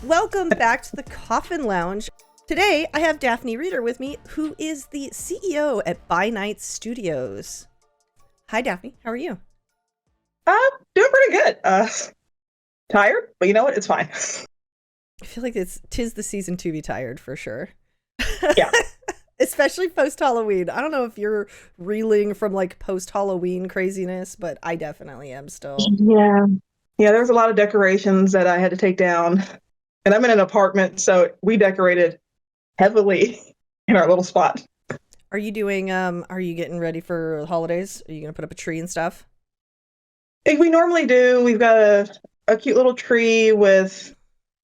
Welcome back to the Coffin Lounge. Today, I have Daphne Reeder with me, who is the CEO at By Night Studios. Hi, Daphne. How are you? Doing pretty good. Tired, but you know what? It's fine. I feel like tis the season to be tired for sure. Yeah. Especially post-Halloween. I don't know if you're reeling from like post-Halloween craziness, but I definitely am still. Yeah. Yeah, there's a lot of decorations that I had to take down. And I'm in an apartment, so we decorated heavily in our little spot. Are you getting ready for the holidays? Are you gonna put up a tree and stuff? Like we normally do, we've got a cute little tree with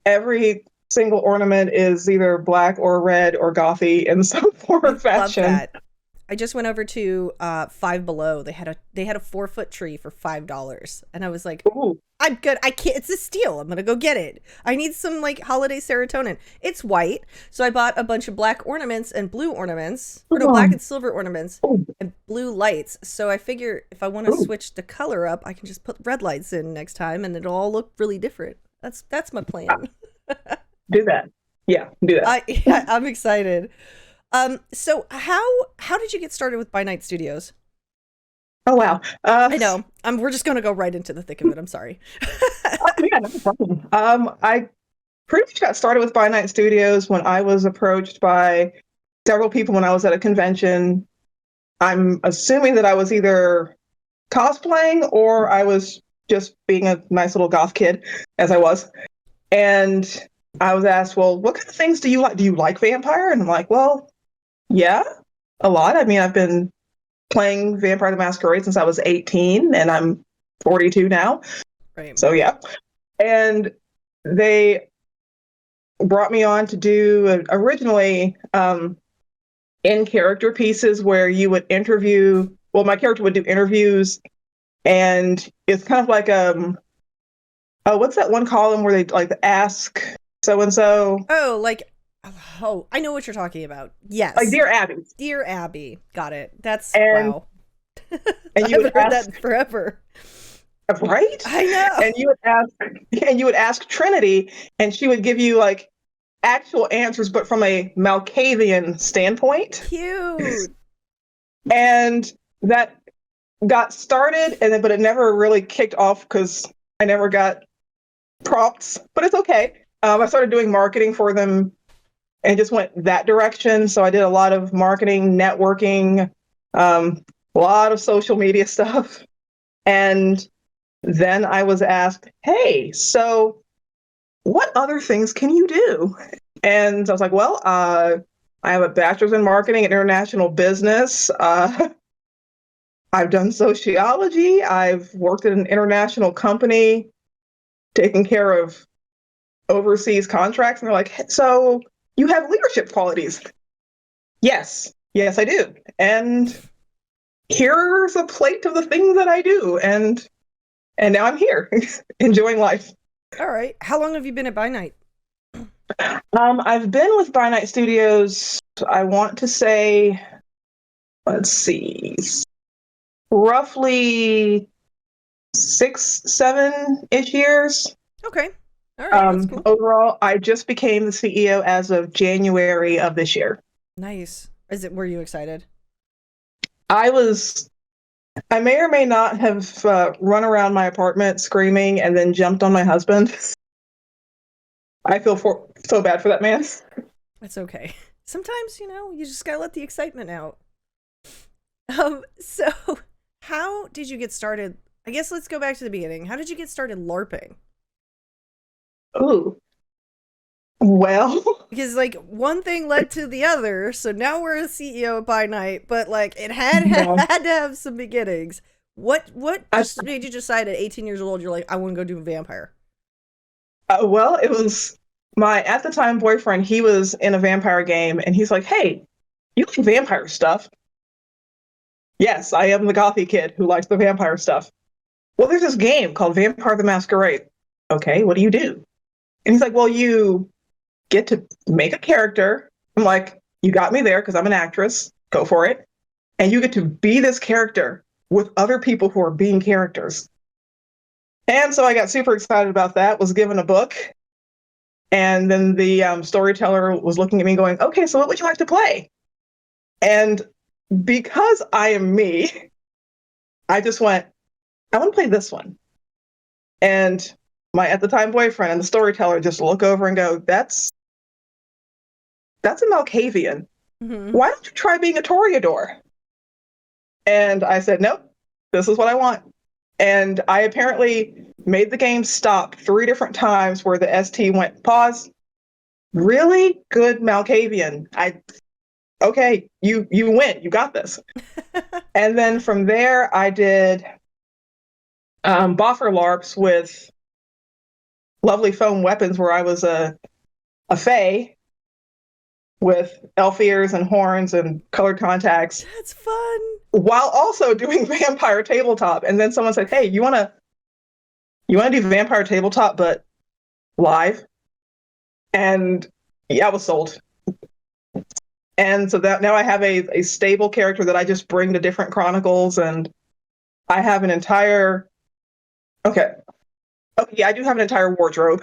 every single ornament is either black or red or gothy in some form or I love fashion. that. I just went over to Five Below. They had a 4-foot tree for $5, and I was like, Ooh. I'm good. I can't. It's a steal. I'm gonna go get it. I need some like holiday serotonin. It's white, so I bought a bunch of black ornaments and blue ornaments, or no, black and silver ornaments Ooh. and blue lights. So I figure if I want to Ooh. switch the color up, I can just put red lights in next time, and it'll all look really different. That's my plan. Do that. Yeah, do that. I'm excited. So how did you get started with By Night Studios? Oh wow. I know. We're just gonna go right into the thick of it. I'm sorry. Yeah, no problem. I pretty much got started with By Night Studios when I was approached by several people when I was at a convention. I'm assuming that I was either cosplaying or I was just being a nice little goth kid, as I was. And I was asked, well, what kind of things do you like? Do you like Vampire? And I'm like, well, yeah, a lot. I mean, I've been playing Vampire the Masquerade since I was 18 and I'm 42 now. Right. So yeah. And they brought me on to do originally in character pieces where you would interview. Well, my character would do interviews, and it's kind of like oh, what's that one column where they like ask so and so, Oh, I know what you're talking about. like Yes. Dear Abby, Dear Abby. Got it. That's and wow. and I you would haven't heard that ask, in forever. right, I know. and you would ask Trinity, and she would give you like actual answers, but from a Malkavian standpoint, Cute. and that got started, and then but it never really kicked off because I never got prompts. But it's okay. I started doing marketing for them and just went that direction. So I did a lot of marketing, networking, a lot of social media stuff, and then I was asked, "Hey, so what other things can you do?" And I was like, "Well, I have a bachelor's in marketing and international business. I've done sociology. I've worked at an international company, taking care of overseas contracts." And they're like, "So you have leadership qualities?" Yes, yes, I do. And here's a plate of the things that I do. And now I'm here, enjoying life. All right. How long have you been at By Night? I've been with By Night Studios. I want to say, let's see, roughly 6, 7-ish years. Okay. All right. That's cool. Overall, I just became the CEO as of January of this year. Nice. Were you excited? I was, I may or may not have run around my apartment screaming and then jumped on my husband. I feel so bad for that man. That's okay. Sometimes, you just gotta let the excitement out. So how did you get started? I guess let's go back to the beginning. How did you get started LARPing? Ooh. Well, Because like one thing led to the other, so now we're a CEO by night, but like it had to have some beginnings. What I, just made you decide at 18 years old you're like, I want to go do a vampire? well, it was my at the time boyfriend. He was in a vampire game, and he's like, "Hey, you like vampire stuff?" Yes, I am the gothy kid who likes the vampire stuff. Well, there's this game called Vampire the Masquerade. Okay, what do you do? And he's like, "Well, you get to make a character." I'm like, "You got me there because I'm an actress. Go for it." And you get to be this character with other people who are being characters. And so I got super excited about that, was given a book, And then the storyteller was looking at me going, okay, so what would you like to play? And because I am me, I just went, I want to play this one. And my at the time boyfriend and the storyteller just look over and go, that's a Malkavian. Mm-hmm. Why don't you try being a Toreador? And I said, nope, this is what I want. And I apparently made the game stop 3 different times where the ST went, pause. Really good Malkavian. Okay, you win. You got this. And then from there, I did boffer LARPs with lovely foam weapons where I was a fae with elf ears and horns and colored contacts. That's fun. While also doing vampire tabletop. And then someone said, hey, you want to do vampire tabletop, but live? And yeah, I was sold. And so that now I have a stable character that I just bring to different chronicles, and I have an entire yeah, I do have an entire wardrobe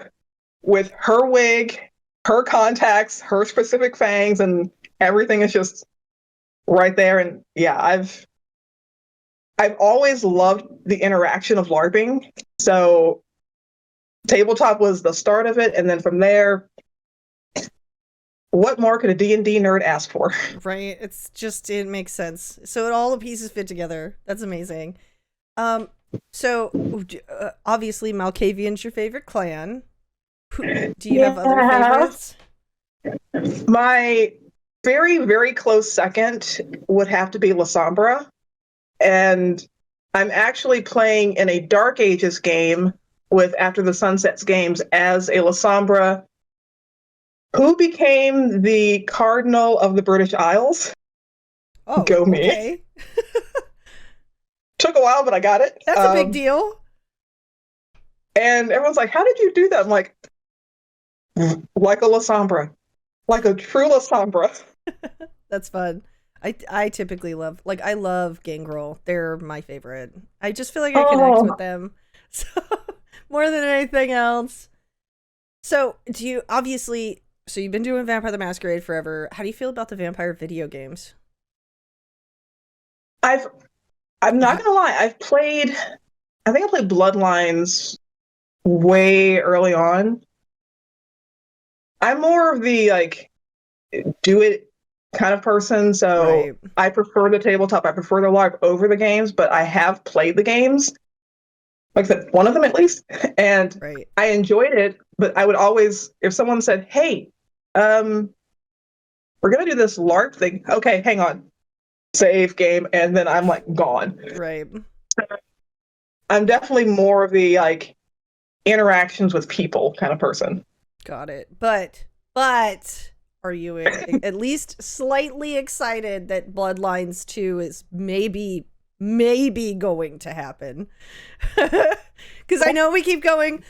with her wig, her contacts, her specific fangs, and everything is just right there. And yeah, I've always loved the interaction of LARPing. So tabletop was the start of it, and then from there, what more could a D&D nerd ask for? Right. It makes sense. So all the pieces fit together. That's amazing. So obviously Malkavian's your favorite clan. Do you have other favorites? My very, very close second would have to be Lasombra. And I'm actually playing in a Dark Ages game with After the Sunsets Games as a Lasombra who became the Cardinal of the British Isles. Oh, go me. Okay. Took a while, but I got it. That's a big deal. And everyone's like, how did you do that? I'm like a Lasombra. Like a true Lasombra. That's fun. I typically love, I love Gangrel. They're my favorite. I just feel like I connect with them. So, more than anything else. So, you've been doing Vampire the Masquerade forever. How do you feel about the vampire video games? I'm not gonna lie, I think I played Bloodlines way early on. I'm more of the do it kind of person, so right. I prefer the tabletop, I prefer the LARP over the games, but I have played the games. Like I said, one of them at least, and right. I enjoyed it, but I would always, if someone said, hey, we're gonna do this LARP thing, okay, hang on. Save game, and then I'm gone. Right. I'm definitely more of the interactions with people kind of person. Got it. But are you at least slightly excited that Bloodlines 2 is maybe going to happen? Because I know we keep going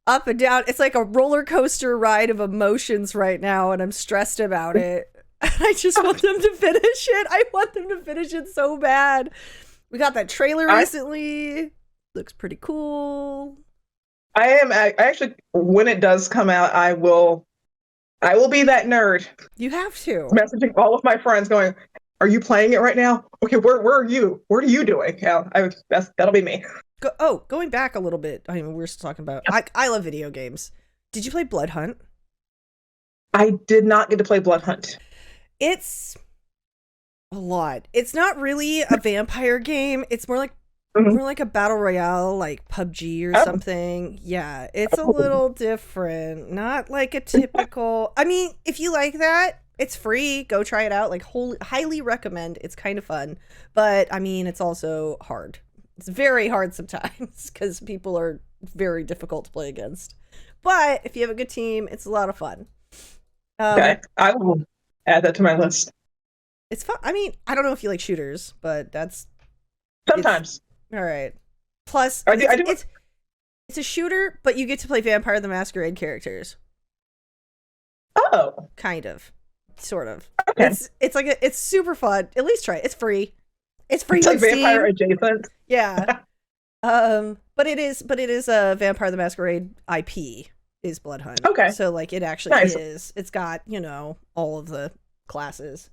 up and down. It's like a roller coaster ride of emotions right now, and I'm stressed about it. I just want them to finish it. I want them to finish it so bad. We got that trailer recently. Looks pretty cool. I actually, when it does come out, I will be that nerd. You have to. Messaging all of my friends going, are you playing it right now? Okay, where are you? What are you doing? Yeah, that'll be me. Going back a little bit. I mean, we're still talking about, I love video games. Did you play Blood Hunt? I did not get to play Blood Hunt. It's a lot. It's not really a vampire game. It's more like a battle royale, like PUBG or something. Yeah, it's a little different. Not like a typical. I mean, if you like that, it's free. Go try it out. Highly recommend. It's kind of fun, but I mean, it's also hard. It's very hard sometimes because people are very difficult to play against. But if you have a good team, it's a lot of fun. Okay, I will add that to my list. It's fun. I mean, I don't know if you like shooters, but that's sometimes. All right. Plus, it's a shooter, but you get to play Vampire the Masquerade characters. Oh, kind of, sort of. Okay. It's super fun. At least try it. It's free. It's free. It's like Vampire adjacent. Yeah. But it is a Vampire the Masquerade IP. is Blood Hunt. Okay. So like it actually Nice. is. It's got, you know, all of the classes.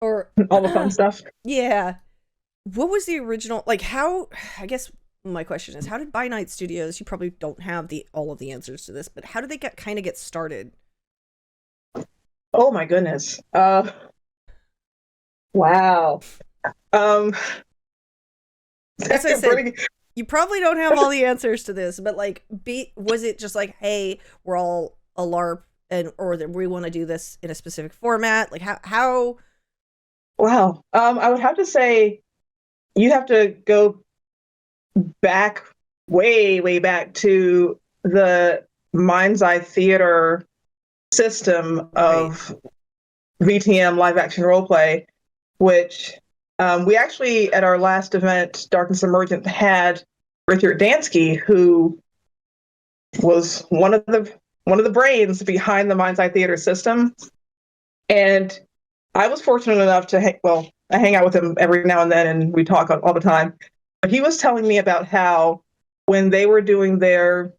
Or All the fun stuff. yeah. What was the original, like how, I guess my question is, how did By Night Studios, you probably don't have all of the answers to this, but how did they get started? Oh my goodness. Wow. As I said, you probably don't have all the answers to this, but like, was it just like, hey, we're all a LARP, or that we want to do this in a specific format? Like how? Wow. I would have to say you have to go back, way back to the Mind's Eye Theater system of VtM, live action roleplay, which we actually, at our last event, Darkness Emergent, had Richard Dansky, who was one of the brains behind the Mind's Eye Theater system. And I was fortunate enough to I hang out with him every now and then, and we talk all the time. But he was telling me about how when they were doing their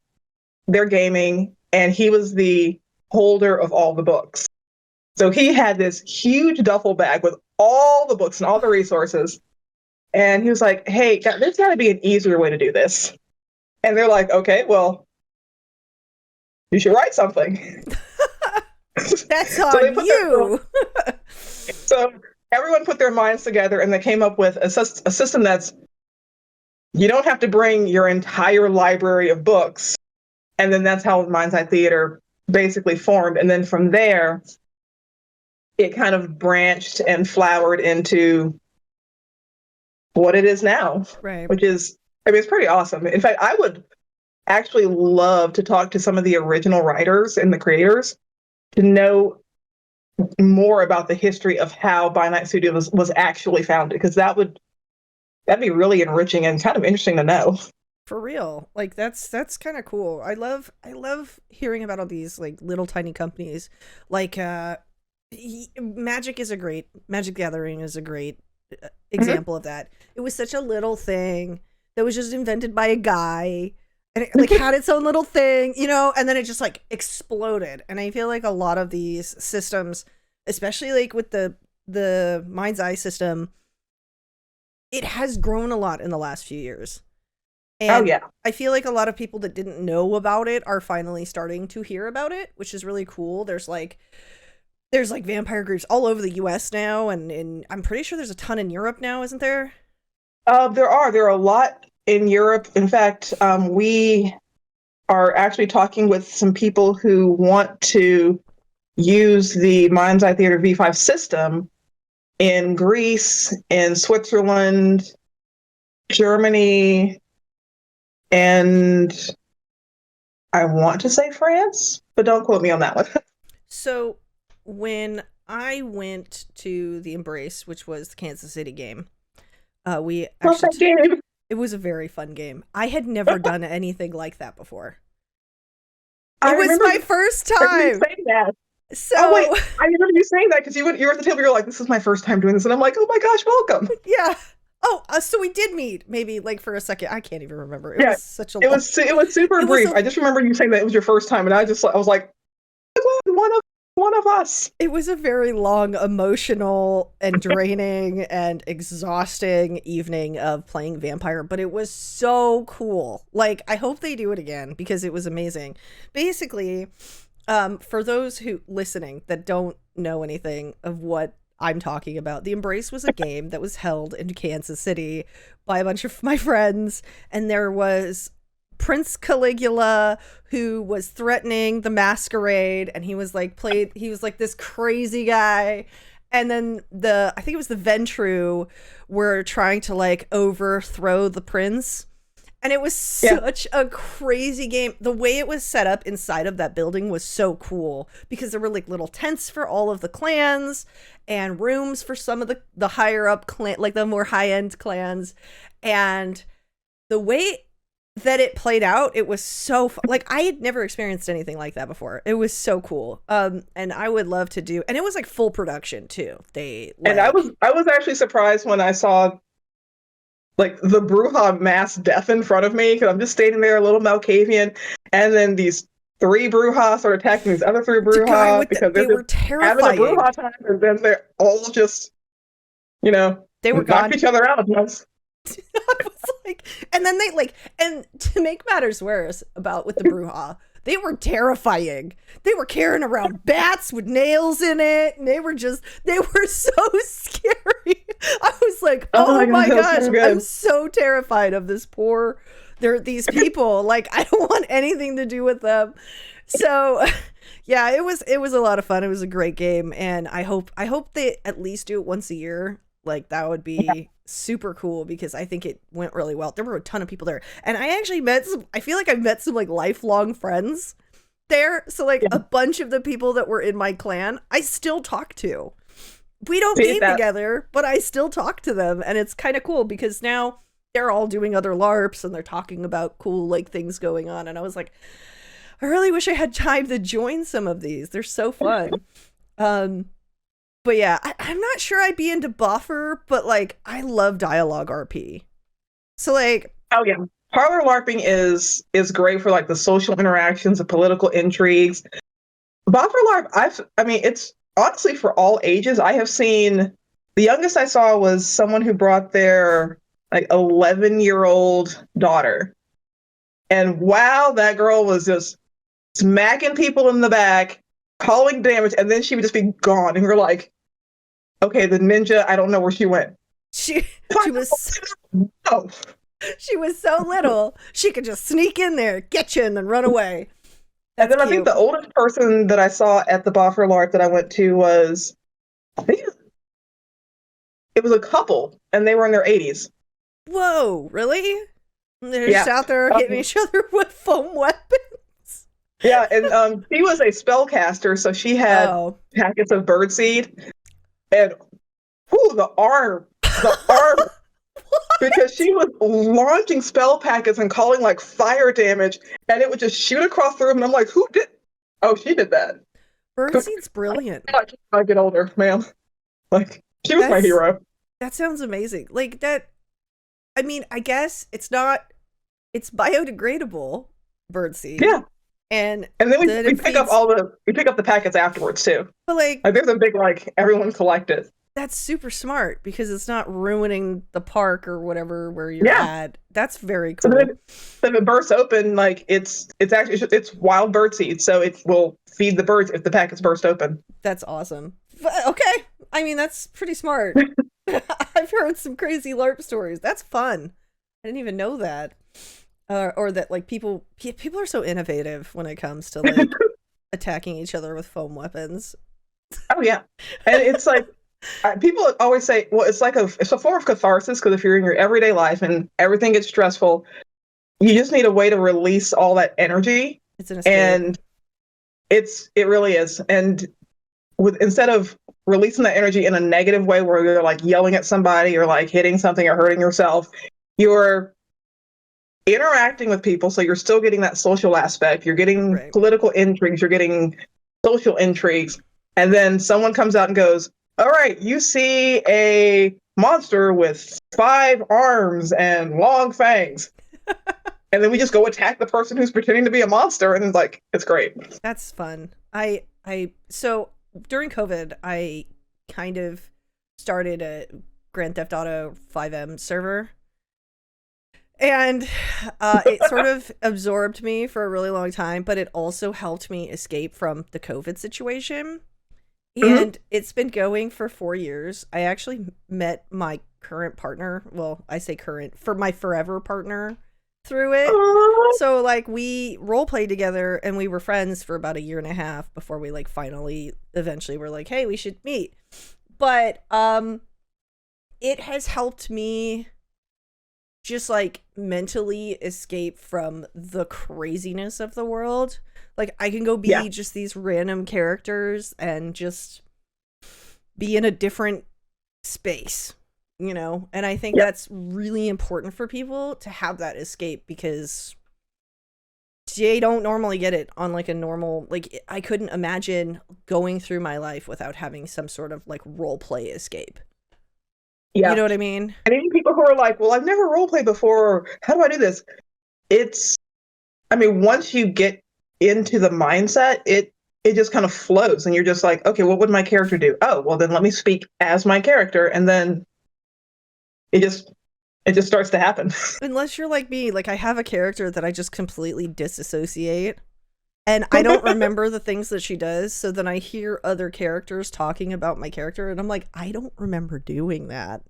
gaming, and he was the holder of all the books. So he had this huge duffel bag with all the books and all the resources. And he was like, hey, there's got to be an easier way to do this. And they're like, okay, well, you should write something. That's on you. So everyone put their minds together, and they came up with a system that's, you don't have to bring your entire library of books. And then that's how Mind's Eye Theater basically formed. And then from there, it kind of branched and flowered into what it is now. Right. Which is, I mean, it's pretty awesome. In fact, I would actually love to talk to some of the original writers and the creators to know more about the history of how By Night Studios was actually founded, because that'd be really enriching and kind of interesting to know. For real. Like that's kind of cool. I love hearing about all these like little tiny companies. Like Magic the Gathering is a great example of that. It was such a little thing that was just invented by a guy, and it like had its own little thing, you know, and then it just like exploded. And I feel like a lot of these systems, especially like with the Mind's Eye system, it has grown a lot in the last few years. And I feel like a lot of people that didn't know about it are finally starting to hear about it, which is really cool. There's like vampire groups all over the US now, and I'm pretty sure there's a ton in Europe now, isn't there? There are a lot in Europe. In fact, we are actually talking with some people who want to use the Mind's Eye Theater V5 system in Greece, in Switzerland, Germany, and I want to say France, but don't quote me on that one. So when I went to the Embrace, which was the Kansas City game, we actually it was a very fun game. I had never done anything like that before. It was my first time. So wait, I remember you saying that because you were at the table. You're like, "This is my first time doing this," and I'm like, "Oh my gosh, welcome!" Yeah. Oh, so we did meet maybe like for a second. I can't even remember. It was such a. It was super brief. I just remember you saying that it was your first time, and I was like, one of us. It was a very long, emotional, and draining and exhausting evening of playing Vampire, but it was so cool. Like, I hope they do it again because it was amazing. Basically, for those who listening that don't know anything of what I'm talking about, the Embrace was a game that was held in Kansas City by a bunch of my friends, and there was Prince Caligula, who was threatening the Masquerade, and he was like this crazy guy. And then I think it was the Ventru were trying to like overthrow the prince. And it was such a crazy game. The way it was set up inside of that building was so cool because there were like little tents for all of the clans and rooms for some of the higher up clan, like the more high end clans. And the way that it played out, it was so fun. Like, I had never experienced anything like that before. It was so cool. And I would love to do, and it was like full production too. And I was actually surprised when I saw like the Bruja mass death in front of me, because I'm just standing there, a little Malkavian, and then these three Brujah start attacking these other three The guy Brujah with because they they're were just having a terrifying. Brujah time, and then they're all just, They were knock gone. each other out. I was like, and then they like, and to make matters worse with the Brujah, they were terrifying. They were carrying around bats with nails in it, and they were so scary. I was like, oh my gosh, so I'm so terrified of these people. Like, I don't want anything to do with them. So yeah, it was a lot of fun. It was a great game, and I hope they at least do it once a year. Like, that would be super cool, because I think it went really well. There were a ton of people there, and I actually I feel like I met some like lifelong friends there. So like a bunch of the people that were in my clan, I still talk to. We don't game together, but I still talk to them, and it's kind of cool because now they're all doing other LARPs and they're talking about cool like things going on. And I was like, I really wish I had time to join some of these. They're so fun. But yeah, I'm not sure I'd be into buffer, but like I love dialogue RP. So like, oh yeah, parlor LARPing is great for like the social interactions, the political intrigues. Buffer LARP, I mean, it's honestly for all ages. I have seen, the youngest I saw was someone who brought their like 11-year-old daughter, and wow, that girl was just smacking people in the back, calling damage, and then she would just be gone, and we're like, okay, the ninja, I don't know where she went. She was no. She was so little, she could just sneak in there, get you, and then run away. That's and then cute. I think the oldest person that I saw at the Boffer LARP that I went to was, I think it was a couple, and they were in their 80s. Whoa, really? They're just out there hitting each other with foam weapons. Yeah, and she was a spellcaster, so she had packets of birdseed. And the arm, because she was launching spell packets and calling like fire damage, and it would just shoot across the room. And I'm like, who did? Oh, she did that. Birdseed's brilliant. I get older, ma'am. Like, she was my hero. That sounds amazing. Like that. I mean, I guess it's biodegradable, birdseed. Yeah. And then we pick up the packets afterwards too. But like there's a big like everyone collect it. That's super smart because it's not ruining the park or whatever where you're at. That's very cool. So if it bursts open, like it's wild birdseed, so it will feed the birds if the packets burst open. That's awesome. Okay, I mean that's pretty smart. I've heard some crazy LARP stories. That's fun. I didn't even know that. Or that like people are so innovative when it comes to like attacking each other with foam weapons. Oh yeah, and it's like people always say, well, it's a form of catharsis because if you're in your everyday life and everything gets stressful, you just need a way to release all that energy. It's an escape. And it really is. And instead of releasing that energy in a negative way where you're like yelling at somebody or like hitting something or hurting yourself, you're interacting with people, so you're still getting that social aspect. You're getting political intrigues, you're getting social intrigues, and then someone comes out and goes, all right, you see a monster with 5 arms and long fangs. And then we just go attack the person who's pretending to be a monster, and like, it's great. That's fun. So during COVID, I kind of started a Grand Theft Auto VtM server. And it sort of absorbed me for a really long time, but it also helped me escape from the COVID situation. And it's been going for 4 years. I actually met my current partner. Well, I say current, for my forever partner through it. Aww. So like we role played together and we were friends for about 1.5 years before we like eventually were like, hey, we should meet. But it has helped me just like mentally escape from the craziness of the world. Like I can go be just these random characters and just be in a different space, you know? And I think that's really important for people to have that escape because they don't normally get it on like a normal, like I couldn't imagine going through my life without having some sort of like role play escape. Yeah. You know what I mean? And even people who are like, well, I've never role played before. How do I do this? Once you get into the mindset, it just kind of flows, and you're just like, okay, what would my character do? Oh, well, then let me speak as my character, and then it just starts to happen. Unless you're like me, like I have a character that I just completely disassociate. And I don't remember the things that she does, so then I hear other characters talking about my character, and I'm like, I don't remember doing that.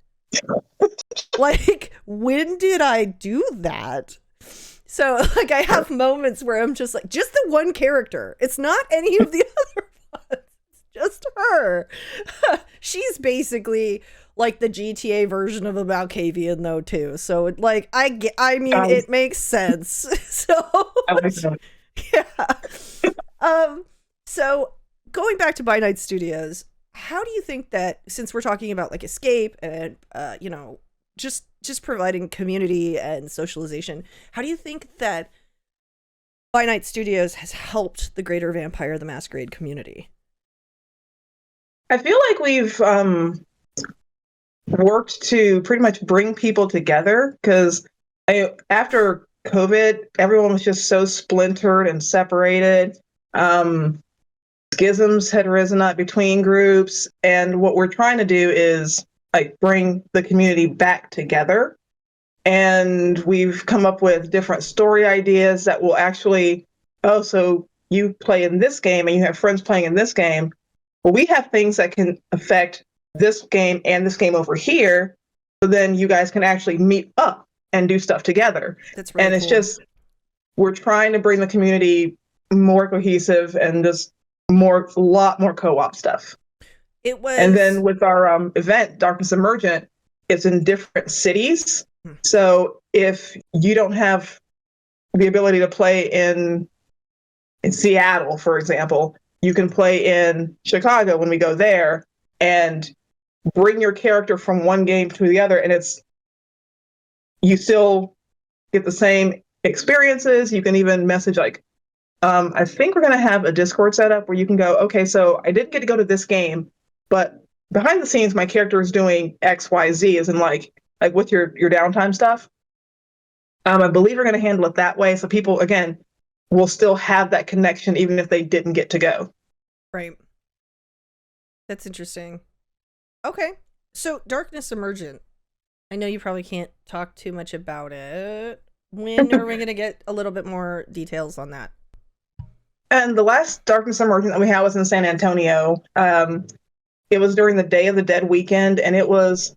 Like, when did I do that? So, like, I have moments where I'm just like, just the one character. It's not any of the other ones. It's just her. She's basically like the GTA version of a Malkavian, though, too. So, like, I mean, it makes sense. So, I like that. yeah. So going back to By Night Studios, how do you think that, since we're talking about like escape and you know, just providing community and socialization, how do you think that By Night Studios has helped the greater Vampire the Masquerade community? I feel like we've worked to pretty much bring people together, because after COVID, everyone was just so splintered and separated. Schisms had risen up between groups, and what we're trying to do is like bring the community back together. And we've come up with different story ideas that will actually, oh, so you play in this game and you have friends playing in this game. Well, we have things that can affect this game and this game over here. So then you guys can actually meet up and do stuff together. That's really and it's cool. just, we're trying to bring the community more cohesive and just a lot more co-op stuff. It was, and then with our event, Darkness Emergent, it's in different cities. So if you don't have the ability to play in Seattle, for example, you can play in Chicago when we go there and bring your character from one game to the other, and you still get the same experiences. You can even message like, I think we're going to have a Discord set up where you can go, okay, so I didn't get to go to this game, but behind the scenes, my character is doing X, Y, Z, as in like with your downtime stuff. I believe we're going to handle it that way. So people, again, will still have that connection even if they didn't get to go. Right. That's interesting. Okay. So Darkness Emergent, I know you probably can't talk too much about it. When are we going to get a little bit more details on that? And the last Darkness Emergent that we had was in San Antonio. It was during the Day of the Dead weekend, and it was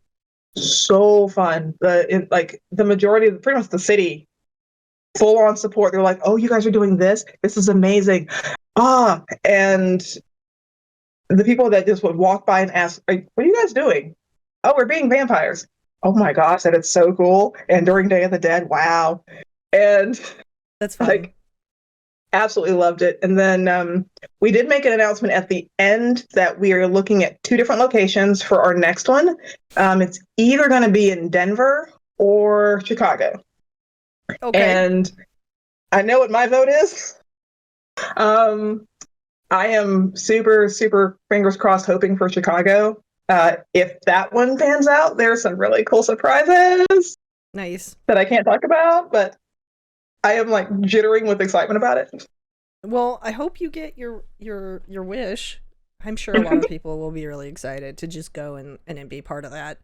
so fun. Like the majority of pretty much the city, full on support. They're like, "Oh, you guys are doing this? This is amazing!" And the people that just would walk by and ask, "What are you guys doing?" "Oh, we're being vampires." "Oh my gosh, that is so cool!" And during Day of the Dead, wow. And that's fun. Like, absolutely loved it. And then we did make an announcement at the end that we are looking at 2 different locations for our next one. It's either going to be in Denver or Chicago. Okay. And I know what my vote is. I am super, super fingers crossed hoping for Chicago. If that one pans out, there's some really cool surprises. Nice. That I can't talk about, but I am like jittering with excitement about it. Well, I hope you get your wish. I'm sure a lot of people will be really excited to just go and be part of that.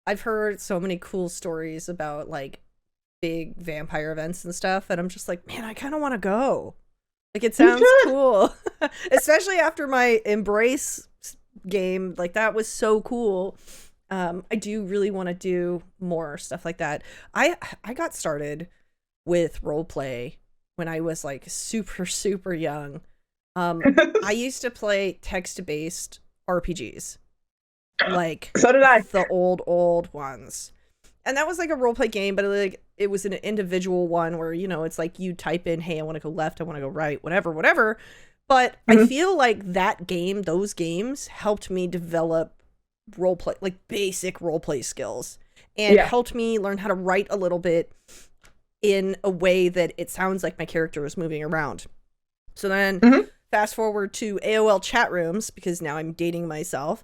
I've heard so many cool stories about like big vampire events and stuff, and I'm just like, man, I kind of want to go. Like, it sounds cool. Especially after my Embrace game. Like, that was so cool. I do really want to do more stuff like that. I got started with roleplay when I was like super, super young. I used to play text-based RPGs. Like, so did I. The old ones. And that was like a roleplay game, but it was an individual one where, you know, it's like you type in, hey, I want to go left, I want to go right, whatever. But I feel like those games helped me develop roleplay, like basic roleplay skills, and helped me learn how to write a little bit in a way that it sounds like my character is moving around. So then fast forward to AOL chat rooms, because now I'm dating myself.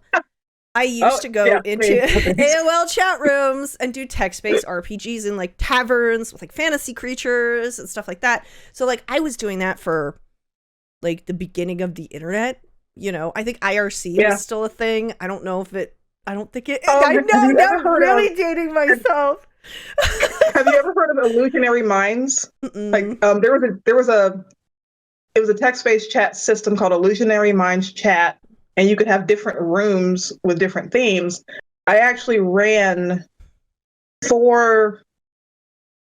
I used to go into AOL chat rooms and do text-based RPGs in like taverns with like fantasy creatures and stuff like that. So like I was doing that for like the beginning of the internet. You know, I think IRC Yeah. was still a thing. I don't know if it. I don't think it. Oh, I have know, you ever not heard really of dating myself. Have you ever heard of illusionary minds? Like, Mm-mm. it was a text-based chat system called Illusionary Minds Chat, and you could have different rooms with different themes. I actually ran 4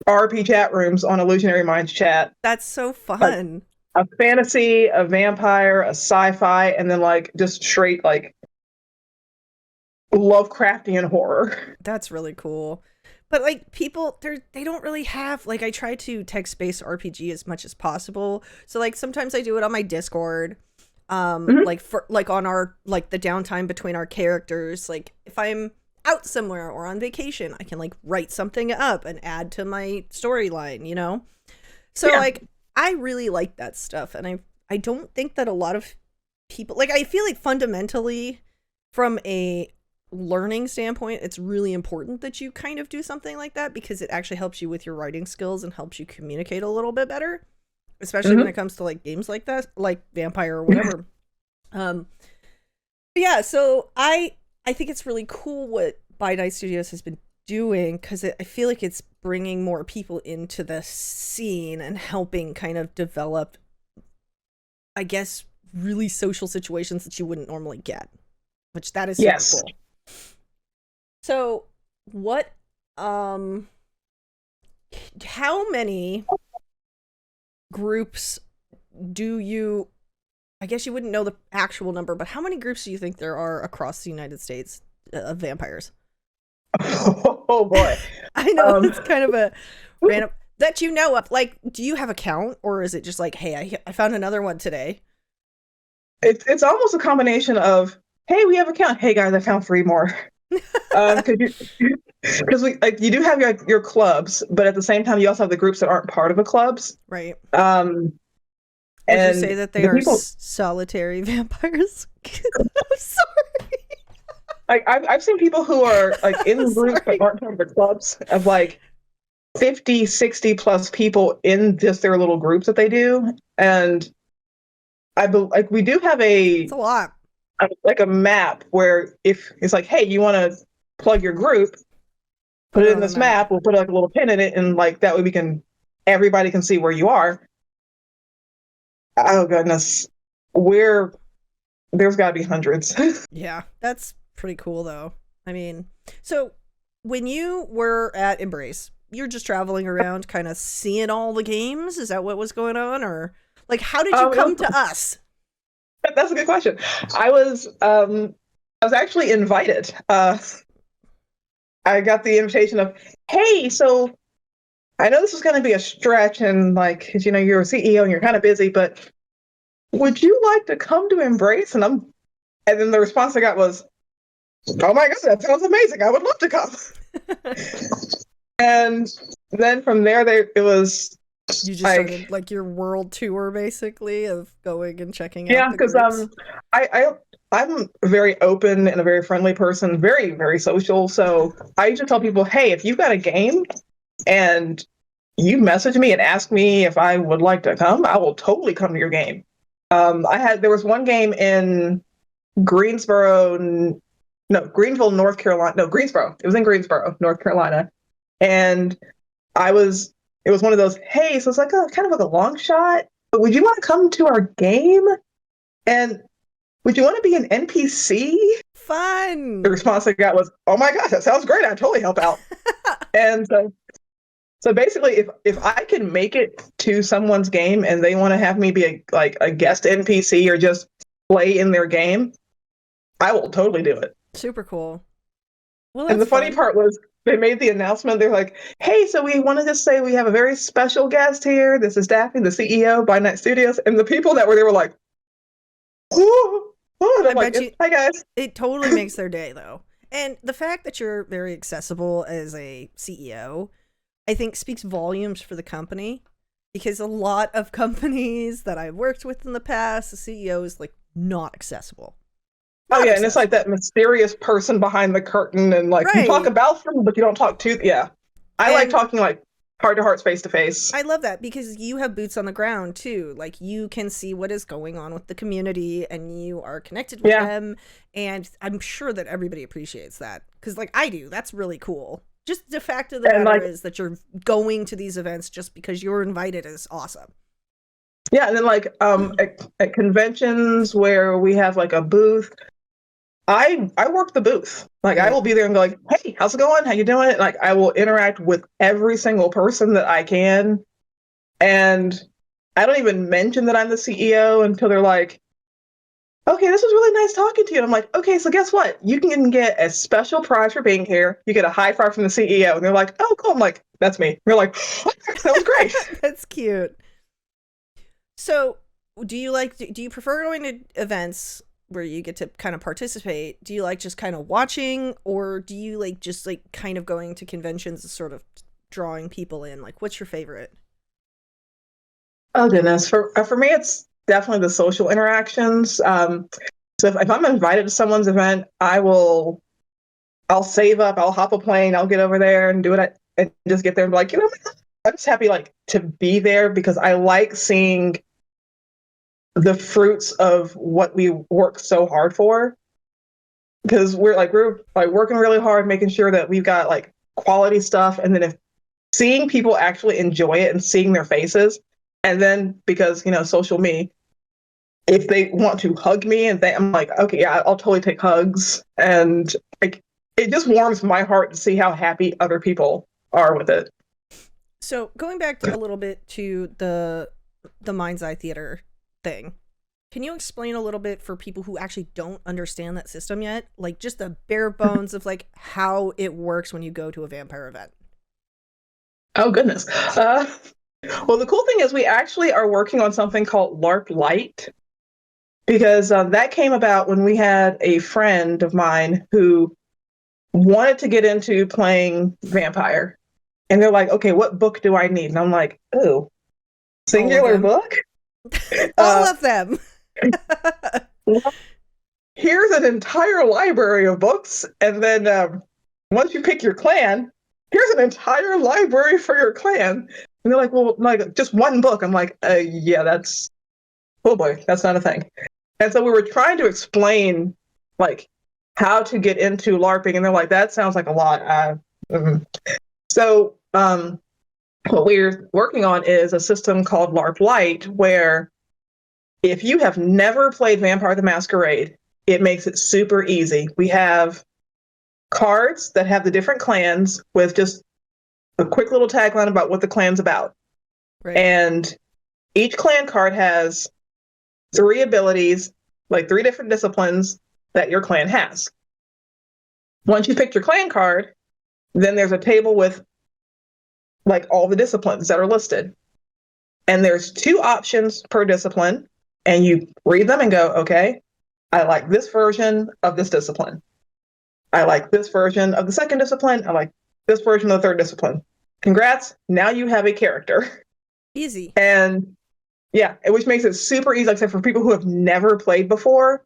RP chat rooms on Illusionary Minds Chat. That's so Like fun. a fantasy, a vampire, a sci-fi, and then like just straight like Lovecraftian horror. That's really cool. But like people they don't really have like I try to text-based RPG as much as possible. So like sometimes I do it on my Discord. Mhm. Like for like on our like the downtime between our characters, like if I'm out somewhere or on vacation, I can like write something up and add to my storyline, you know? So Yeah. like I really like that stuff and I don't think that a lot of people like I feel like fundamentally from a learning standpoint, it's really important that you kind of do something like that because it actually helps you with your writing skills and helps you communicate a little bit better, especially when Mhm. it comes to like games like that, like Vampire or whatever. um but yeah, so I think it's really cool what By Night Studios has been doing because I feel like it's bringing more people into the scene and helping kind of develop, I guess, really social situations that you wouldn't normally get, which that is super Yes. cool. So, what, um, how many groups do you, I guess you wouldn't know the actual number, but how many groups do you think there are across the United States of vampires? Oh boy. I know Um, it's kind of a random that you know of. Like, do you have a count or is it just like, hey, I found another one today? it's almost a combination of, hey, we have a count. Hey guys, I found 3 more. Because we like you do have your clubs, but at the same time you also have the groups that aren't part of the clubs. Right. Um, Would you say and that they the are people solitary vampires? I'm sorry. like I've seen people who are like in groups Sorry. but aren't part of the clubs of like 50, 60 plus people in just their little groups that they do. And like we do have It's a lot. like a map where if it's like, hey, you want to plug your group, Put put it it in on the this map. map. We'll put like a little pin in it, and like that way everybody can see where you are. Oh goodness, we're there's got to be hundreds. Yeah, that's pretty cool though. I mean, so when you were at Embrace, you're just traveling around kind of seeing all the games? Is that what was going on or like how did you come to us? That's a good question. I was actually invited. I got the invitation of, hey, so I know this is going to be a stretch, and like, 'cause, you know, you're a CEO and you're kind of busy, but would you like to come to Embrace? And then the response I got was, oh my god, that sounds amazing. I would love to come. And then from there, it was You just like, started like your world tour basically of going and checking out yeah, the because groups. I I'm a very open and a very friendly person, very very social. So I usually tell people, hey, if you've got a game and you message me and ask me if I would like to come, I will totally come to your game. There was one game in Greensboro, no, Greenville, North Carolina. No, Greensboro. It was in Greensboro, North Carolina. And I was, it was one of those, hey, so it's like a kind of like a long shot, but would you want to come to our game? And would you want to be an NPC? The Fun. response I got was, oh my gosh, that sounds great. I'd totally help out. And so basically, if I can make it to someone's game and they want to have me be a guest NPC or just play in their game, I will totally do it. Super cool. Well, And that's the funny fun. part was they made the announcement. They're like, "Hey, so we wanted to say we have a very special guest here. This is Daphne, the CEO, By Night Studios." And the people that were there were like, "Oh, oh," and I I'm like, bet you "Hi guys." it totally makes their day though. And the fact that you're very accessible as a CEO, I think speaks volumes for the company because a lot of companies that I've worked with in the past, the CEO is like not accessible. Oh Not yeah, and it's like that accessible. mysterious person behind the curtain, and like you talk Right. about them, but you don't talk to. Yeah, I like And talking like heart-to-heart, face-to-face. I love that because you have boots on the ground too. Like you can see what is going on with the community and you are connected with them. And I'm sure that everybody appreciates that because like I do. That's really cool. Just the fact of the matter is that you're going to these events just because you're invited is awesome. Yeah, and then like at conventions where we have like a booth, I work the booth. Like I will be there and go like, "Hey, how's it going? How you doing?" Like I will interact with every single person that I can, and I don't even mention that I'm the CEO until they're like, "Okay, this was really nice talking to you." And I'm like, "Okay, so guess what? You can get a special prize for being here. You get a high five from the CEO." And they're like, "Oh, cool." I'm like, "That's me." They're like, "That was great." That's cute. So, do you prefer going to events where you get to kind of participate? Do you like just kind of watching, or do you like just like kind of going to conventions and sort of drawing people in? Like, what's your favorite? Oh goodness, for me, it's definitely the social interactions. So if I'm invited to someone's event, I'll save up, I'll hop a plane, I'll get over there and do it, and just get there and be like, you know, I'm just happy like to be there because I like seeing the fruits of what we work so hard for. Because we're working really hard, making sure that we've got like quality stuff, and then if seeing people actually enjoy it and seeing their faces, and then because social me, if they want to hug me and I'm like, okay, yeah, I'll totally take hugs, and like it just warms my heart to see how happy other people are with it. So going back a little bit to the Mind's Eye Theater thing, can you explain a little bit for people who actually don't understand that system yet? Like just the bare bones of like how it works when you go to a vampire event. Oh goodness. Well, the cool thing is we actually are working on something called LARP Light, because that came about when we had a friend of mine who wanted to get into playing vampire. And they're like, okay, what book do I need? And I'm like, oh, singular book? All of them. Here's an entire library of books. And then once you pick your clan, here's an entire library for your clan. And they're like, well, like just one book. I'm like, yeah, oh boy, that's not a thing. And so we were trying to explain like how to get into LARPing. And they're like, that sounds like a lot. So what we're working on is a system called LARP Light, where if you have never played Vampire the Masquerade, it makes it super easy. We have cards that have the different clans with just a quick little tagline about what the clan's about. Right. And each clan card has 3 abilities, like 3 different disciplines that your clan has. Once you pick your clan card, then there's a table with like all the disciplines that are listed. And there's 2 options per discipline, and you read them and go, okay, I like this version of this discipline. I like this version of the second discipline. I like this version of the third discipline. Congrats, now you have a character. Easy. And yeah, which makes it super easy, like I said, for people who have never played before.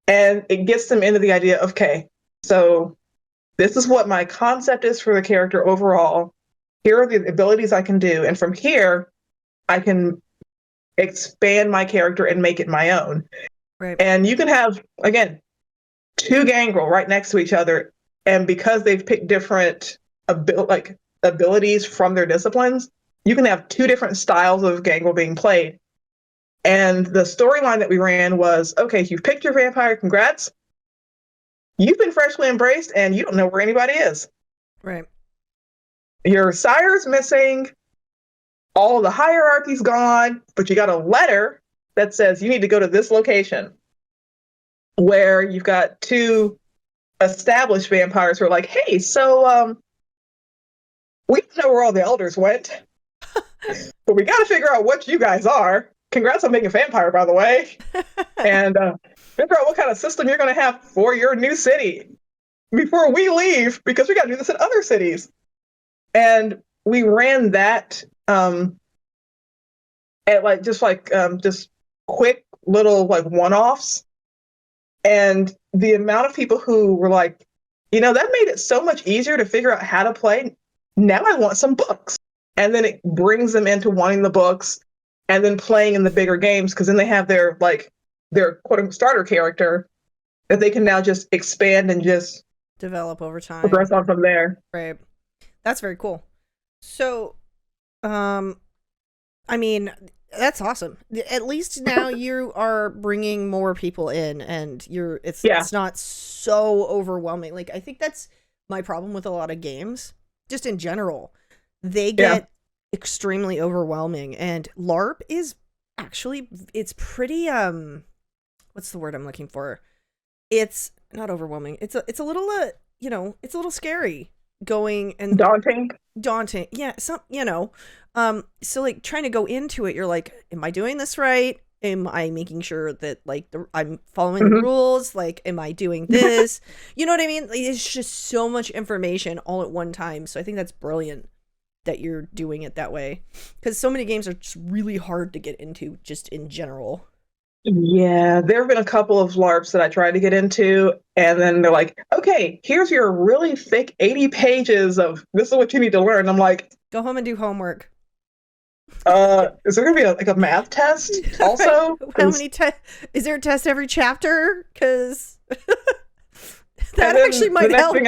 And it gets them into the idea of, okay, so this is what my concept is for the character overall. Here are the abilities I can do. And from here, I can expand my character and make it my own. Right. And you can have, again, 2 gangrel right next to each other. And because they've picked different abilities from their disciplines, you can have 2 different styles of gangrel being played. And the storyline that we ran was, okay, you've picked your vampire, congrats. You've been freshly embraced and you don't know where anybody is. Right. Your sire's missing. All of the hierarchy's gone, but you got a letter that says you need to go to this location, where you've got 2 established vampires who are like, hey, so we don't know where all the elders went, but we got to figure out what you guys are. Congrats on being a vampire, by the way. And figure out what kind of system you're going to have for your new city before we leave, because we got to do this in other cities. And we ran that at just quick little like one-offs. And the amount of people who were like, that made it so much easier to figure out how to play. Now I want some books. and then it brings them into wanting the books and then playing in the bigger games, because then they have their quote unquote starter character that they can now just expand and just develop over time, progress on from there. Right. That's very cool. So, I mean, that's awesome. At least now you are bringing more people in, and it's not so overwhelming. Like, I think that's my problem with a lot of games, just in general. They get extremely overwhelming, and LARP is actually, it's pretty, what's the word I'm looking for? It's not overwhelming. It's a little, it's a little scary going and daunting. Yeah. So like trying to go into it, you're like, am I doing this right? Am I making sure that like I'm following the rules? Like, am I doing this? You know what I mean? Like, it's just so much information all at one time. So I think that's brilliant that you're doing it that way, because so many games are just really hard to get into just in general. Yeah, there have been a couple of LARPs that I tried to get into, and then they're like, okay, here's your really thick 80 pages of this is what you need to learn. I'm like, go home and do homework. Is there going to be a math test also? How many is there a test every chapter? Because that actually might help. The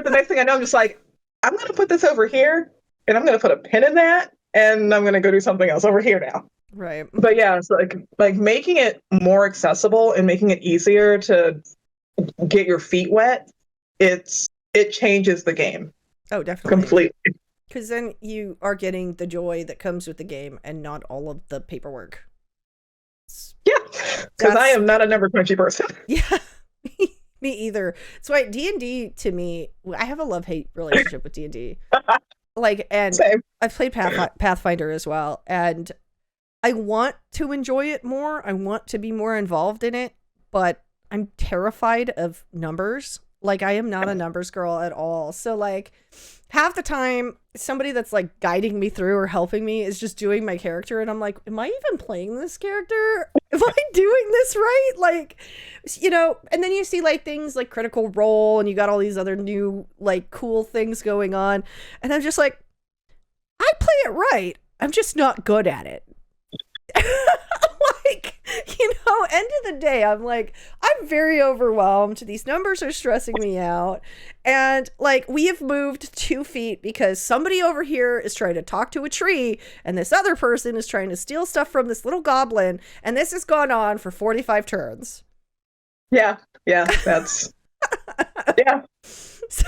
next thing I know, I'm just like, I'm going to put this over here, and I'm going to put a pin in that, and I'm going to go do something else over here now. Right. But yeah, it's like making it more accessible and making it easier to get your feet wet. It changes the game. Oh, definitely. Completely. Because then you are getting the joy that comes with the game and not all of the paperwork. Yeah, because I am not a number crunchy person. Yeah, me either. So D&D, to me, I have a love-hate relationship with D&D. And same. I've played Pathfinder as well, and I want to enjoy it more. I want to be more involved in it, but I'm terrified of numbers. Like, I am not a numbers girl at all. So, like, half the time, somebody that's, like, guiding me through or helping me is just doing my character, and I'm like, am I even playing this character? Am I doing this right? Like, and then you see, like, things like Critical Role, and you got all these other new, like, cool things going on, and I'm just like, I play it right. I'm just not good at it. End of the day, I'm like, I'm very overwhelmed. These numbers are stressing me out. And like, we have moved 2 feet because somebody over here is trying to talk to a tree, and this other person is trying to steal stuff from this little goblin. And this has gone on for 45 turns. Yeah. That's yeah. So,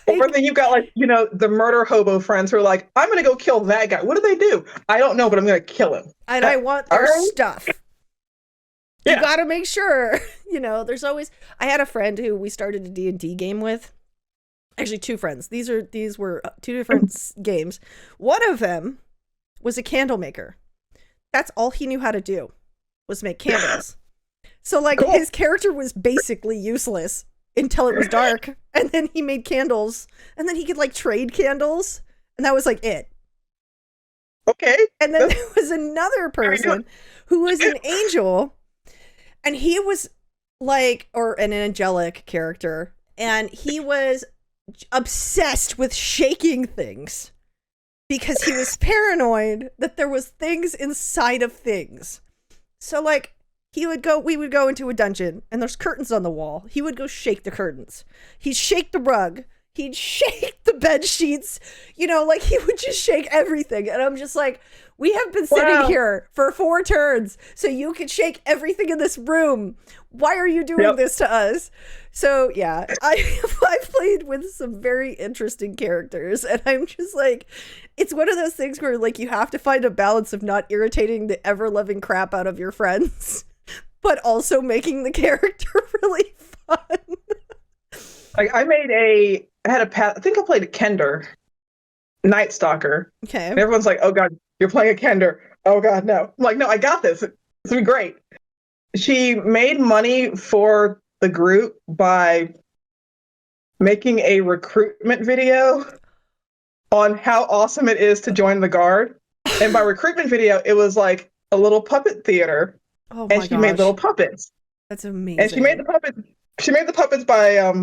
like, or then you've got the murder hobo friends who are like, I'm gonna go kill that guy. What do they do? I don't know, but I'm gonna kill him. And I want their stuff. You gotta make sure. There's always. I had a friend who we started a D&D game with. Actually, 2 friends. These were 2 different games. One of them was a candle maker. That's all he knew how to do, was make candles. So like, cool. His character was basically useless until it was dark, and then he made candles, and then he could like trade candles, and that was like it. Okay. And then there was another person who was an angel, and he was like, or an angelic character, and he was obsessed with shaking things because he was paranoid that there was things inside of things. So like, we would go into a dungeon and there's curtains on the wall. He would go shake the curtains. He'd shake the rug. He'd shake the bed sheets. Like, he would just shake everything. And I'm just like, we have been sitting here for 4 turns so you can shake everything in this room. Why are you doing this to us? So yeah, I've played with some very interesting characters, and I'm just like, it's one of those things where like, you have to find a balance of not irritating the ever-loving crap out of your friends, but also making the character really fun. Like, I think I played a Kender, Night Stalker. Okay. And everyone's like, oh God, you're playing a Kender. Oh God, no. I'm like, no, I got this. It's gonna be great. She made money for the group by making a recruitment video on how awesome it is to join the Guard. And by recruitment video, it was like a little puppet theater. Oh my and she made little puppets. That's amazing. And she made the puppets by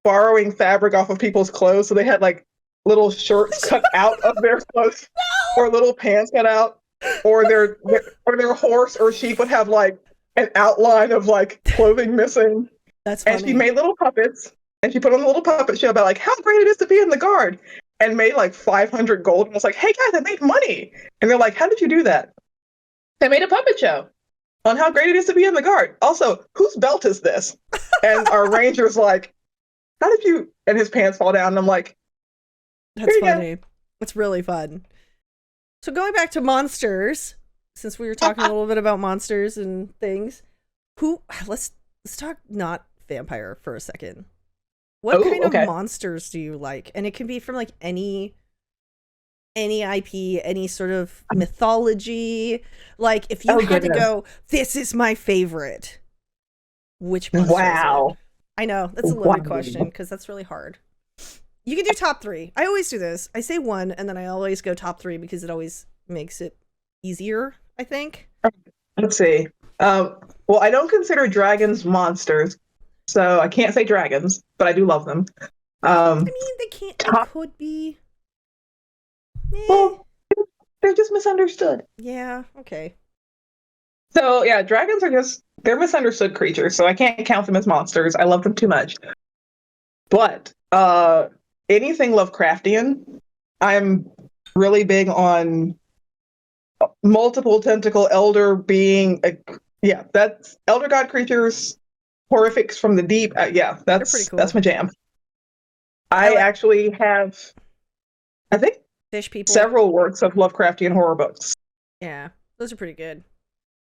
borrowing fabric off of people's clothes. So they had like little shirts cut out of their clothes, or little pants cut out, or their horse or sheep would have like an outline of like clothing missing. That's funny. And she made little puppets, and she put on a little puppet show about like how great it is to be in the Guard, and made like 500 gold, and was like, "Hey guys, I made money." And they're like, "How did you do that?" They made a puppet show on how great it is to be in the Guard. Also, whose belt is this? And our ranger's like, "How did you?" And his pants fall down, and I'm like, "That's funny. It's really fun." So going back to monsters, since we were talking a little bit about monsters and things, let's talk not vampire for a second. What kind of monsters do you like? And it can be from like any IP, any sort of mythology. Like if you had to go, this is my favorite, which monster is it? I know, that's a loaded question because that's really hard. You can do top 3. I always do this. I say 1 and then I always go top 3 because it always makes it easier, I think. Let's see. Well, I don't consider dragons monsters, so I can't say dragons, but I do love them. I mean, they could be. Well, they're just misunderstood. Yeah, okay. So, yeah, dragons they're misunderstood creatures, so I can't count them as monsters. I love them too much. But, anything Lovecraftian, I'm really big on multiple tentacle elder being, that's elder god creatures, horrifics from the deep. That's cool. That's my jam. I actually have, I think, fish people, several works of Lovecraftian horror books. Yeah, those are pretty good.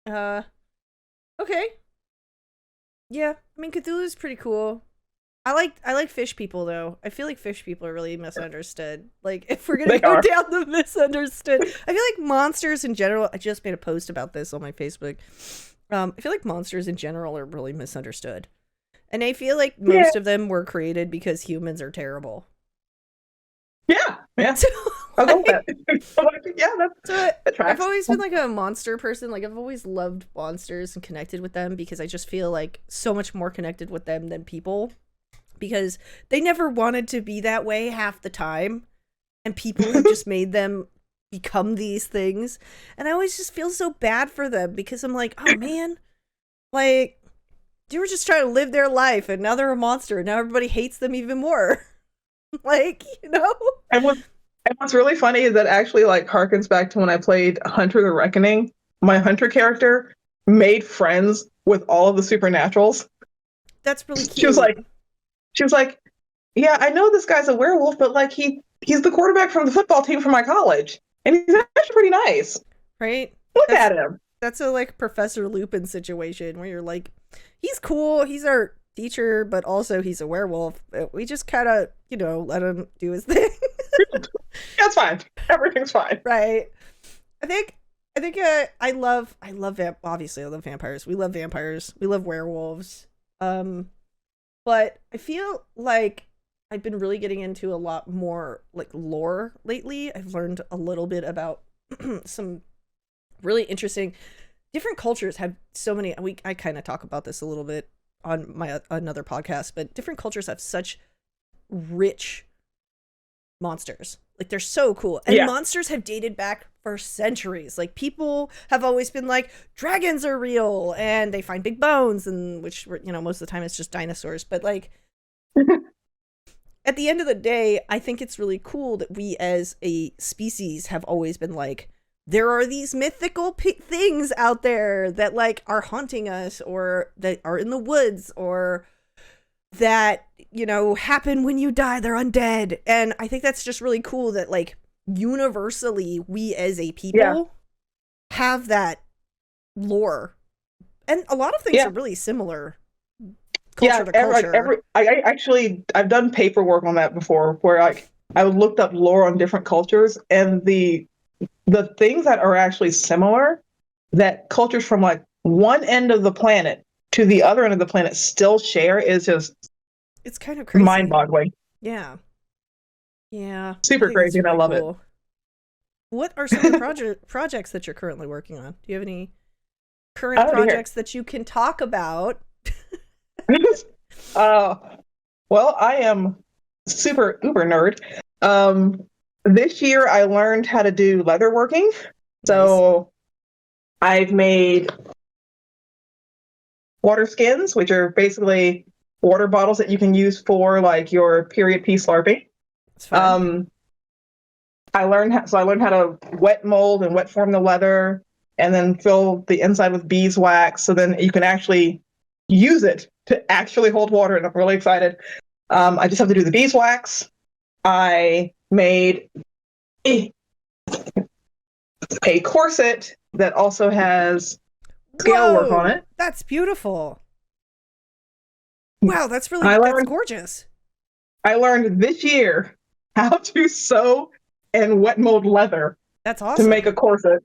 Okay. Yeah, I mean Cthulhu's pretty cool. I like fish people though. I feel like fish people are really misunderstood. Like if we're gonna go down the misunderstood, I feel like monsters in general. I just made a post about this on my Facebook. I feel like monsters in general are really misunderstood, and I feel like most of them were created because humans are terrible. Yeah. So, I love that. That tracks. I've always been like a monster person. Like I've always loved monsters and connected with them because I just feel like so much more connected with them than people. Because they never wanted to be that way half the time. And people have just made them become these things. And I always just feel so bad for them because I'm like, oh man, like they were just trying to live their life and now they're a monster and now everybody hates them even more. Like, you know? And what's really funny is that actually like harkens back to when I played Hunter the Reckoning. My Hunter character made friends with all of the supernaturals. That's really cute. She was like, yeah, I know this guy's a werewolf, but like he's the quarterback from the football team from my college. And he's actually pretty nice. Right? Look at him. That's a like Professor Lupin situation where you're like, he's cool, he's our teacher, but also he's a werewolf. We just kind of, let him do his thing. That's fine. Everything's fine. Right. I think I love obviously I love vampires. We love vampires. We love werewolves. But I feel like I've been really getting into a lot more like lore lately. I've learned a little bit about some really interesting different cultures have so many. I kind of talk about this a little bit on my another podcast, but different cultures have such rich monsters. Like they're so cool. And monsters have dated back for centuries. Like people have always been like, dragons are real, and they find big bones, and which most of the time it's just dinosaurs. But like at the end of the day, I think it's really cool that we as a species have always been like, there are these mythical things out there that like are haunting us, or that are in the woods, or that happen when you die. They're undead. And I think that's just really cool that like universally we as a people have that lore, and a lot of things are really similar culture to culture. I've done paperwork on that before where like I looked up lore on different cultures, and the things that are actually similar that cultures from like one end of the planet to the other end of the planet still share is just, it's kind of crazy. Mind-boggling. Yeah. Super crazy, and I love it. What are some of the projects that you're currently working on? Do you have any current projects that you can talk about? Well, I am super uber nerd. This year I learned how to do leatherworking. Nice. So I've made water skins, which are basically water bottles that you can use for like your period piece LARPing. It's fun. I learned how to wet mold and wet form the leather, and then fill the inside with beeswax, so then you can actually use it to actually hold water. And I'm really excited. I just have to do the beeswax. I made a corset that also has scale work on it. That's beautiful. Wow, that's that's gorgeous. I learned this year how to sew and wet mold leather. That's awesome. To make a corset.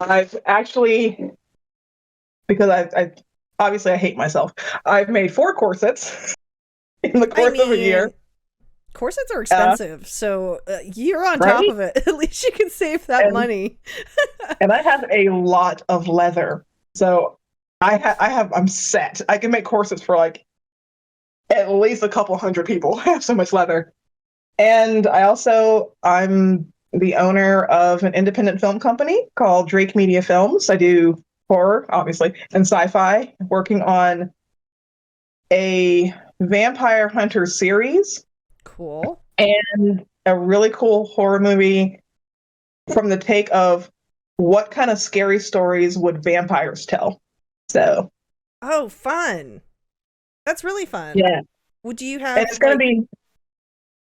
I've actually, because I obviously I hate myself, I've made 4 corsets in the course of a year. Corsets are expensive, so you're on top of it. At least you can save that money. And I have a lot of leather, so I'm set. I can make corsets for like at least a couple hundred people. I have so much leather. And I'm the owner of an independent film company called Drache Media Films. I do horror, obviously, and sci-fi, working on a vampire hunter series. Cool. And a really cool horror movie from the take of what kind of scary stories would vampires tell. So. Oh, fun. That's really fun. Yeah. Do you have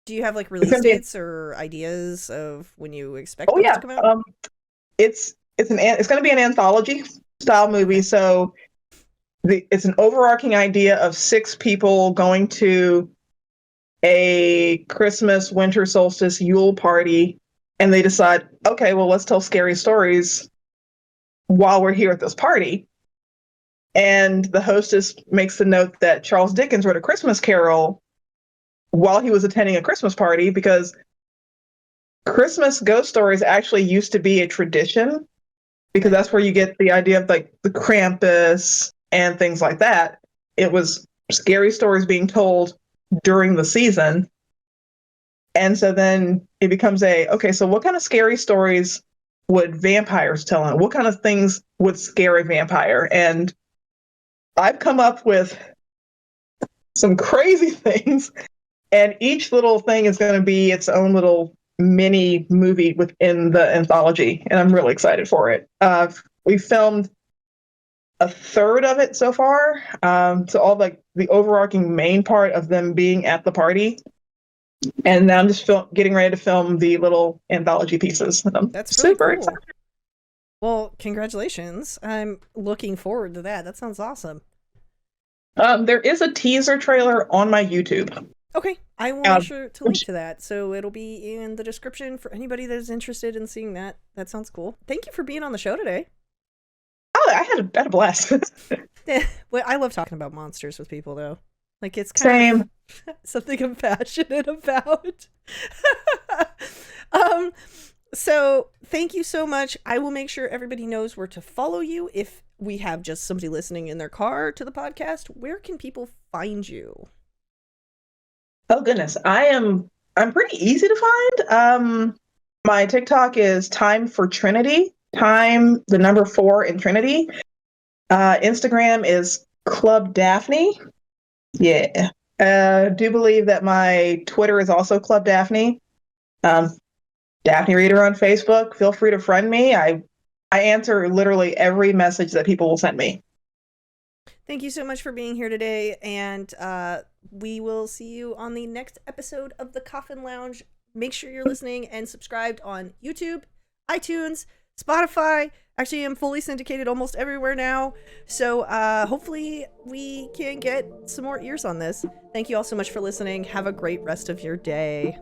do you have like release dates or ideas of when you expect those to come out? It's going to be an anthology style movie. So it's an overarching idea of 6 people going to a Christmas, winter solstice, Yule party, and they decide, okay, well, let's tell scary stories while we're here at this party. And the hostess makes the note that Charles Dickens wrote A Christmas Carol while he was attending a Christmas party, because Christmas ghost stories actually used to be a tradition, because that's where you get the idea of like the Krampus and things like that. It was scary stories being told during the season. And so then it becomes okay, so what kind of scary stories would vampires tell? And what kind of things would scare a vampire? And I've come up with some crazy things. And each little thing is going to be its own little mini movie within the anthology. And I'm really excited for it. We filmed a third of it so far. So all like the overarching main part of them being at the party. And now I'm just getting ready to film the little anthology pieces. That's really super excited. Well, congratulations. I'm looking forward to that. That sounds awesome. There is a teaser trailer on my YouTube. Okay, I will make sure to link to that. So it'll be in the description for anybody that is interested in seeing that. That sounds cool. Thank you for being on the show today. Oh, I had a blast. Well, I love talking about monsters with people, though. Like, it's kind of something I'm passionate about. So thank you so much. I will make sure everybody knows where to follow you. If we have just somebody listening in their car to the podcast, where can people find you? Oh goodness, I'm pretty easy to find. My TikTok is Time for Trinity. Time, the number 4 in Trinity. Instagram is Club Daphne. Yeah. Do believe that my Twitter is also Club Daphne. Daphne Reeder on Facebook. Feel free to friend me. I answer literally every message that people will send me. Thank you so much for being here today, and we will see you on the next episode of the Coffin Lounge. Make sure you're listening and subscribed on YouTube, iTunes, Spotify. Actually, I'm fully syndicated almost everywhere now, so hopefully we can get some more ears on this. Thank you all so much for listening. Have a great rest of your day.